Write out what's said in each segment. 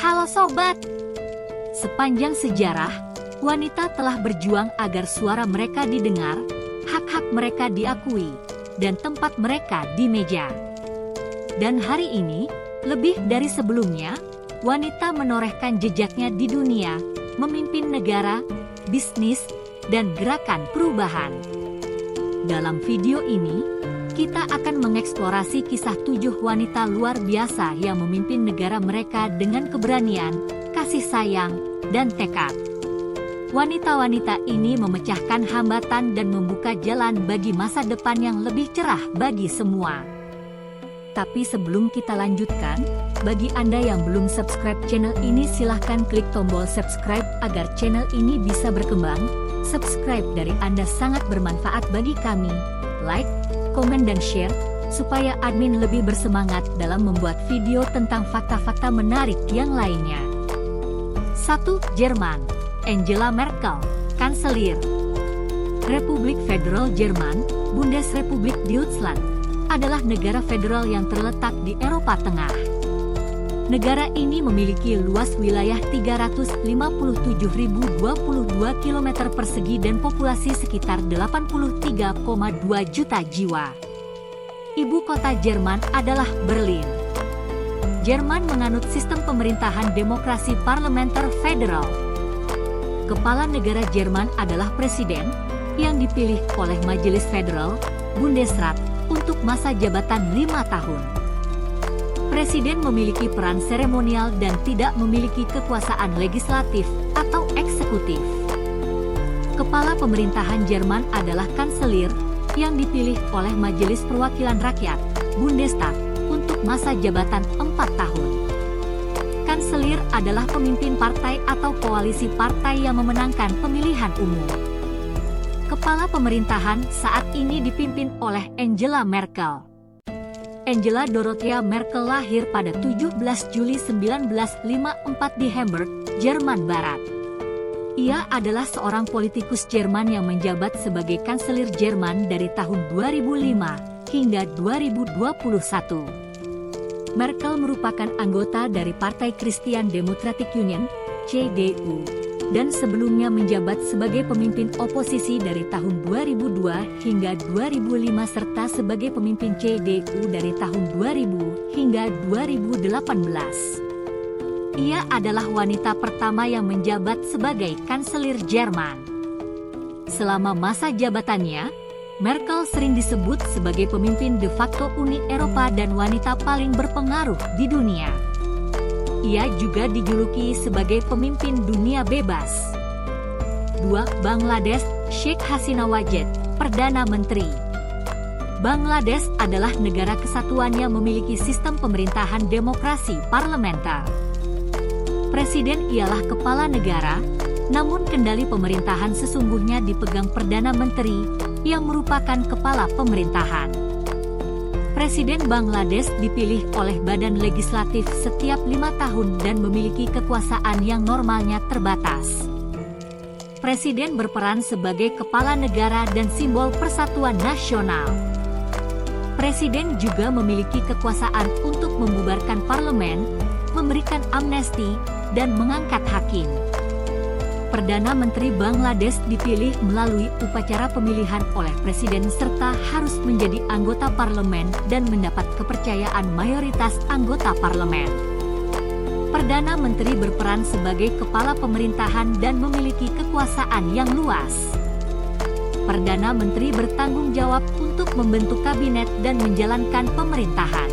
Halo sobat! Sepanjang sejarah, wanita telah berjuang agar suara mereka didengar, hak-hak mereka diakui, dan tempat mereka di meja. Dan hari ini, lebih dari sebelumnya, wanita menorehkan jejaknya di dunia, memimpin negara, bisnis, dan gerakan perubahan. Dalam video ini, kita akan mengeksplorasi kisah 7 wanita luar biasa yang memimpin negara mereka dengan keberanian, kasih sayang, dan tekad. Wanita-wanita ini memecahkan hambatan dan membuka jalan bagi masa depan yang lebih cerah bagi semua. Tapi sebelum kita lanjutkan, bagi Anda yang belum subscribe channel ini silahkan klik tombol subscribe agar channel ini bisa berkembang. Subscribe dari Anda sangat bermanfaat bagi kami. Like, komen dan share, supaya admin lebih bersemangat dalam membuat video tentang fakta-fakta menarik yang lainnya. 1. Jerman. Angela Merkel, Kanselir. Republik Federal Jerman, Bundesrepublik Deutschland, adalah negara federal yang terletak di Eropa Tengah. Negara ini memiliki luas wilayah 357.022 km persegi dan populasi sekitar 83,2 juta jiwa. Ibu kota Jerman adalah Berlin. Jerman menganut sistem pemerintahan demokrasi parlementer federal. Kepala negara Jerman adalah presiden, yang dipilih oleh Majelis Federal, Bundesrat, untuk masa jabatan 5 tahun. Presiden memiliki peran seremonial dan tidak memiliki kekuasaan legislatif atau eksekutif. Kepala pemerintahan Jerman adalah kanselir yang dipilih oleh Majelis Perwakilan Rakyat, Bundestag, untuk masa jabatan 4 tahun. Kanselir adalah pemimpin partai atau koalisi partai yang memenangkan pemilihan umum. Kepala pemerintahan saat ini dipimpin oleh Angela Merkel. Angela Dorothea Merkel lahir pada 17 Juli 1954 di Hamburg, Jerman Barat. Ia adalah seorang politikus Jerman yang menjabat sebagai kanselir Jerman dari tahun 2005 hingga 2021. Merkel merupakan anggota dari Partai Christian Democratic Union, CDU, dan sebelumnya menjabat sebagai pemimpin oposisi dari tahun 2002 hingga 2005 serta sebagai pemimpin CDU dari tahun 2000 hingga 2018. Ia adalah wanita pertama yang menjabat sebagai kanselir Jerman. Selama masa jabatannya, Merkel sering disebut sebagai pemimpin de facto Uni Eropa dan wanita paling berpengaruh di dunia. Ia juga dijuluki sebagai pemimpin dunia bebas. 2. Bangladesh, Sheikh Hasina Wajed, Perdana Menteri. Bangladesh adalah negara kesatuan yang memiliki sistem pemerintahan demokrasi parlementer. Presiden ialah kepala negara, namun kendali pemerintahan sesungguhnya dipegang Perdana Menteri, yang merupakan kepala pemerintahan. Presiden Bangladesh dipilih oleh badan legislatif setiap 5 tahun dan memiliki kekuasaan yang normalnya terbatas. Presiden berperan sebagai kepala negara dan simbol persatuan nasional. Presiden juga memiliki kekuasaan untuk membubarkan parlemen, memberikan amnesti, dan mengangkat hakim. Perdana Menteri Bangladesh dipilih melalui upacara pemilihan oleh presiden serta harus menjadi anggota parlemen dan mendapat kepercayaan mayoritas anggota parlemen. Perdana Menteri berperan sebagai kepala pemerintahan dan memiliki kekuasaan yang luas. Perdana Menteri bertanggung jawab untuk membentuk kabinet dan menjalankan pemerintahan.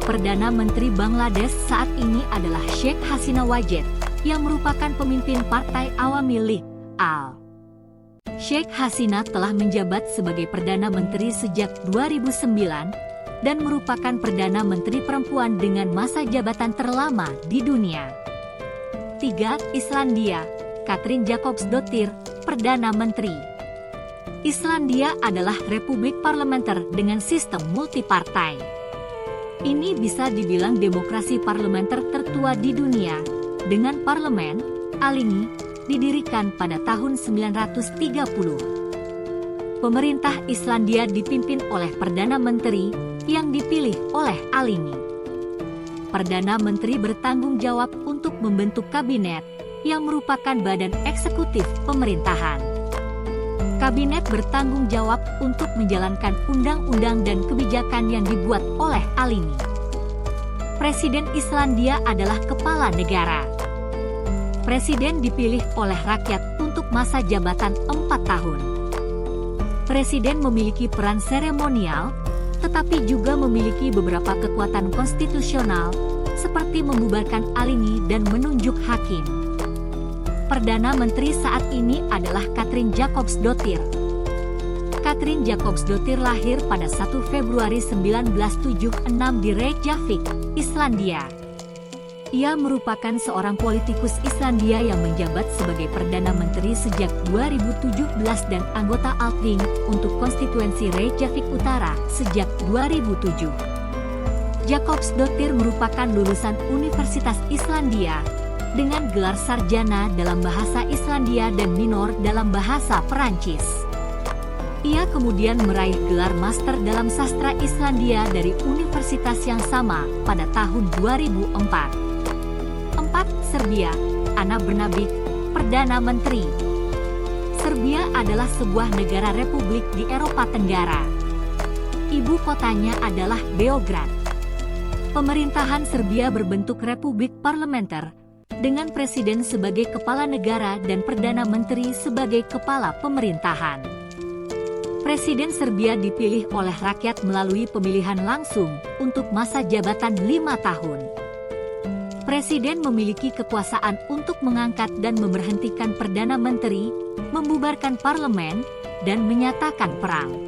Perdana Menteri Bangladesh saat ini adalah Sheikh Hasina Wajed, yang merupakan pemimpin Partai Awami League, AL. Sheikh Hasina telah menjabat sebagai Perdana Menteri sejak 2009 dan merupakan Perdana Menteri perempuan dengan masa jabatan terlama di dunia. 3. Islandia, Katrin Jakobsdottir, Perdana Menteri. Islandia adalah republik parlementer dengan sistem multipartai. Ini bisa dibilang demokrasi parlementer tertua di dunia, dengan parlemen, Alþingi, didirikan pada tahun 930. Pemerintah Islandia dipimpin oleh Perdana Menteri yang dipilih oleh Alþingi. Perdana Menteri bertanggung jawab untuk membentuk kabinet, yang merupakan badan eksekutif pemerintahan. Kabinet bertanggung jawab untuk menjalankan undang-undang dan kebijakan yang dibuat oleh Alini. Presiden Islandia adalah kepala negara. Presiden dipilih oleh rakyat untuk masa jabatan 4 tahun. Presiden memiliki peran seremonial, tetapi juga memiliki beberapa kekuatan konstitusional, seperti membubarkan Alini dan menunjuk hakim. Perdana Menteri saat ini adalah Katrín Jakobsdóttir. Katrín Jakobsdóttir lahir pada 1 Februari 1976 di Reykjavik, Islandia. Ia merupakan seorang politikus Islandia yang menjabat sebagai Perdana Menteri sejak 2017 dan anggota Althing untuk konstituensi Reykjavik Utara sejak 2007. Jakobsdóttir merupakan lulusan Universitas Islandia dengan gelar sarjana dalam bahasa Islandia dan minor dalam bahasa Perancis. Ia kemudian meraih gelar master dalam sastra Islandia dari universitas yang sama pada tahun 2004. 4. Serbia, Ana Brnabić, Perdana Menteri. Serbia adalah sebuah negara republik di Eropa Tenggara. Ibu kotanya adalah Beograd. Pemerintahan Serbia berbentuk republik parlementer, dengan presiden sebagai kepala negara dan Perdana Menteri sebagai kepala pemerintahan. Presiden Serbia dipilih oleh rakyat melalui pemilihan langsung untuk masa jabatan 5 tahun. Presiden memiliki kekuasaan untuk mengangkat dan memberhentikan Perdana Menteri, membubarkan parlemen, dan menyatakan perang.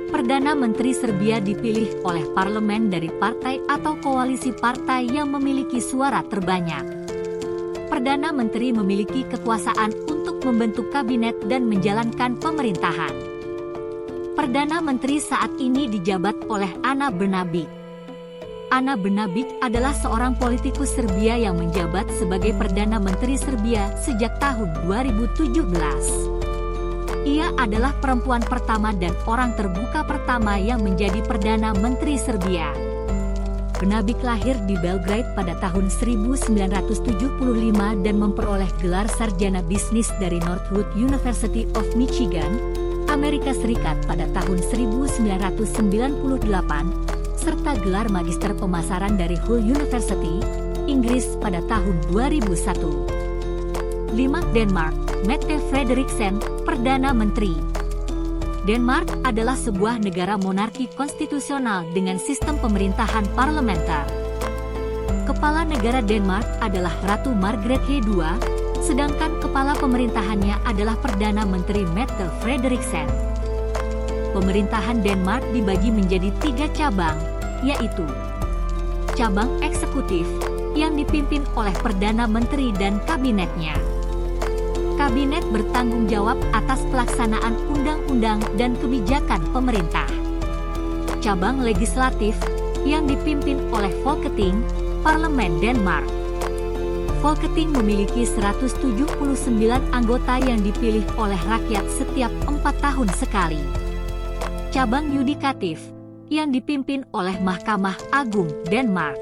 Perdana Menteri Serbia dipilih oleh parlemen dari partai atau koalisi partai yang memiliki suara terbanyak. Perdana Menteri memiliki kekuasaan untuk membentuk kabinet dan menjalankan pemerintahan. Perdana Menteri saat ini dijabat oleh Ana Brnabić. Ana Brnabić adalah seorang politikus Serbia yang menjabat sebagai Perdana Menteri Serbia sejak tahun 2017. Ia adalah perempuan pertama dan orang terbuka pertama yang menjadi Perdana Menteri Serbia. Brnabić lahir di Belgrade pada tahun 1975 dan memperoleh gelar sarjana bisnis dari Northwood University of Michigan, Amerika Serikat pada tahun 1998, serta gelar magister pemasaran dari Hull University, Inggris pada tahun 2001. 5. Denmark, Mette Frederiksen, Perdana Menteri. Denmark adalah sebuah negara monarki konstitusional dengan sistem pemerintahan parlementer. Kepala negara Denmark adalah Ratu Margrethe II, sedangkan kepala pemerintahannya adalah Perdana Menteri Mette Frederiksen. Pemerintahan Denmark dibagi menjadi 3 cabang, yaitu cabang eksekutif, yang dipimpin oleh Perdana Menteri dan kabinetnya. Kabinet bertanggung jawab atas pelaksanaan undang-undang dan kebijakan pemerintah. Cabang legislatif, yang dipimpin oleh Folketing, Parlemen Denmark. Folketing memiliki 179 anggota yang dipilih oleh rakyat setiap 4 tahun sekali. Cabang yudikatif, yang dipimpin oleh Mahkamah Agung Denmark.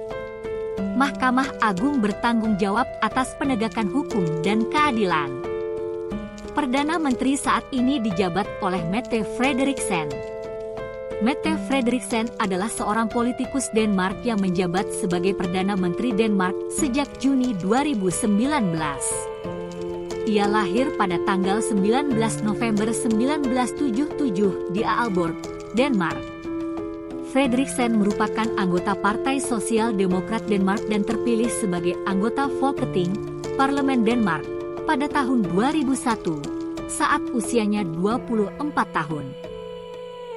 Mahkamah Agung bertanggung jawab atas penegakan hukum dan keadilan. Perdana Menteri saat ini dijabat oleh Mette Frederiksen. Mette Frederiksen adalah seorang politikus Denmark yang menjabat sebagai Perdana Menteri Denmark sejak Juni 2019. Ia lahir pada tanggal 19 November 1977 di Aalborg, Denmark. Frederiksen merupakan anggota Partai Sosial Demokrat Denmark dan terpilih sebagai anggota Folketing, Parlemen Denmark, pada tahun 2001, saat usianya 24 tahun.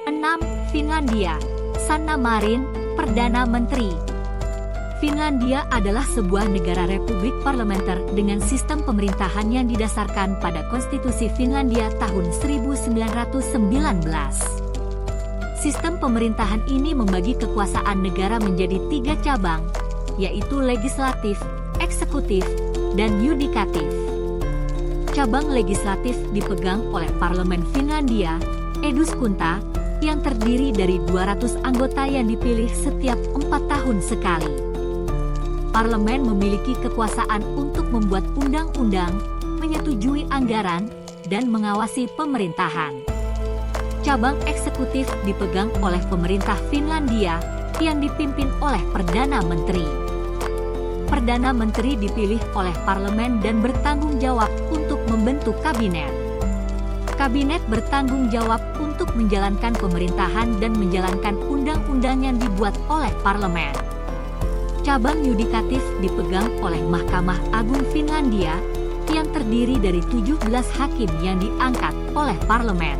6. Finlandia, Sanna Marin, Perdana Menteri. Finlandia adalah sebuah negara republik parlementer dengan sistem pemerintahan yang didasarkan pada Konstitusi Finlandia tahun 1919. Sistem pemerintahan ini membagi kekuasaan negara menjadi 3 cabang, yaitu legislatif, eksekutif, dan yudikatif. Cabang legislatif dipegang oleh Parlemen Finlandia, Eduskunta, yang terdiri dari 200 anggota yang dipilih setiap 4 tahun sekali. Parlemen memiliki kekuasaan untuk membuat undang-undang, menyetujui anggaran, dan mengawasi pemerintahan. Cabang eksekutif dipegang oleh pemerintah Finlandia yang dipimpin oleh Perdana Menteri. Perdana Menteri dipilih oleh parlemen dan bertanggung jawab untuk membentuk kabinet. Kabinet bertanggung jawab untuk menjalankan pemerintahan dan menjalankan undang-undang yang dibuat oleh parlemen. Cabang yudikatif dipegang oleh Mahkamah Agung Finlandia yang terdiri dari 17 hakim yang diangkat oleh parlemen.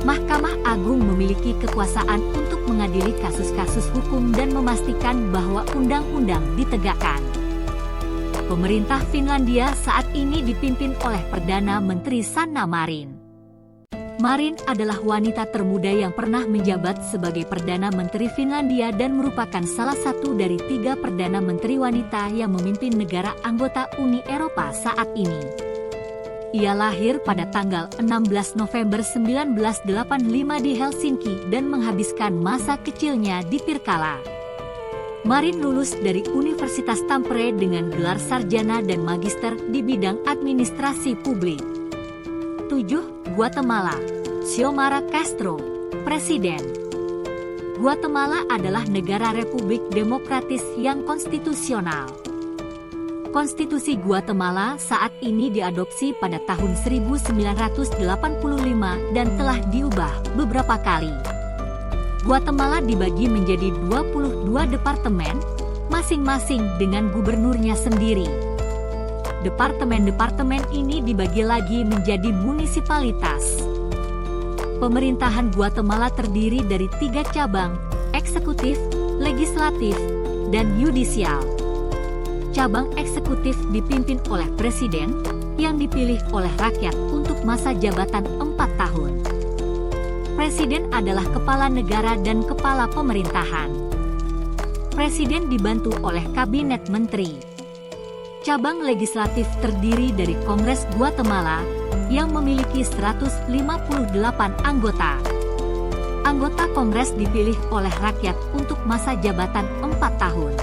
Mahkamah Agung memiliki kekuasaan untuk mengadili kasus-kasus hukum dan memastikan bahwa undang-undang ditegakkan. Pemerintah Finlandia saat ini dipimpin oleh Perdana Menteri Sanna Marin. Marin adalah wanita termuda yang pernah menjabat sebagai Perdana Menteri Finlandia dan merupakan salah satu dari 3 Perdana Menteri wanita yang memimpin negara anggota Uni Eropa saat ini. Ia lahir pada tanggal 16 November 1985 di Helsinki dan menghabiskan masa kecilnya di Pirkala. Marin lulus dari Universitas Tampere dengan gelar sarjana dan magister di bidang administrasi publik. 7. Guatemala. Xiomara Castro, Presiden. Guatemala adalah negara republik demokratis yang konstitusional. Konstitusi Guatemala saat ini diadopsi pada tahun 1985 dan telah diubah beberapa kali. Guatemala dibagi menjadi 22 departemen, masing-masing dengan gubernurnya sendiri. Departemen-departemen ini dibagi lagi menjadi munisipalitas. Pemerintahan Guatemala terdiri dari 3 cabang, eksekutif, legislatif, dan yudisial. Cabang eksekutif dipimpin oleh presiden, yang dipilih oleh rakyat untuk masa jabatan 4 tahun. Presiden adalah kepala negara dan kepala pemerintahan. Presiden dibantu oleh kabinet menteri. Cabang legislatif terdiri dari Kongres Guatemala, yang memiliki 158 anggota. Anggota Kongres dipilih oleh rakyat untuk masa jabatan 4 tahun.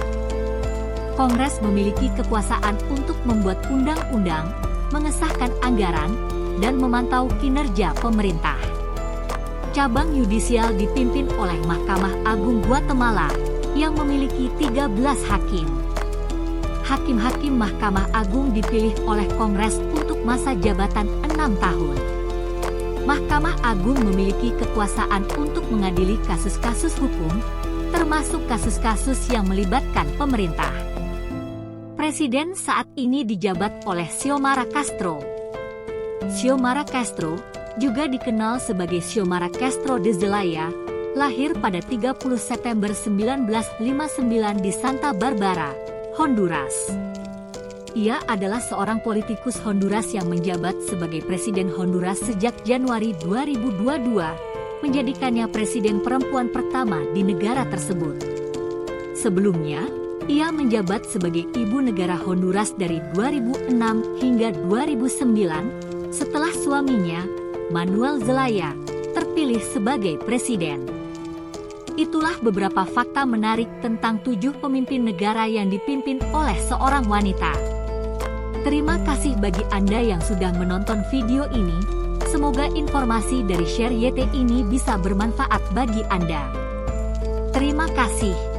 Kongres memiliki kekuasaan untuk membuat undang-undang, mengesahkan anggaran, dan memantau kinerja pemerintah. Cabang yudisial dipimpin oleh Mahkamah Agung Guatemala, yang memiliki 13 hakim. Hakim-hakim Mahkamah Agung dipilih oleh Kongres untuk masa jabatan 6 tahun. Mahkamah Agung memiliki kekuasaan untuk mengadili kasus-kasus hukum, termasuk kasus-kasus yang melibatkan pemerintah. Presiden saat ini dijabat oleh Xiomara Castro. Xiomara Castro, juga dikenal sebagai Xiomara Castro de Zelaya, lahir pada 30 September 1959 di Santa Barbara, Honduras. Ia adalah seorang politikus Honduras yang menjabat sebagai Presiden Honduras sejak Januari 2022, menjadikannya presiden perempuan pertama di negara tersebut. Sebelumnya, ia menjabat sebagai ibu negara Honduras dari 2006 hingga 2009 setelah suaminya, Manuel Zelaya, terpilih sebagai presiden. Itulah beberapa fakta menarik tentang 7 pemimpin negara yang dipimpin oleh seorang wanita. Terima kasih bagi Anda yang sudah menonton video ini. Semoga informasi dari Share YT ini bisa bermanfaat bagi Anda. Terima kasih.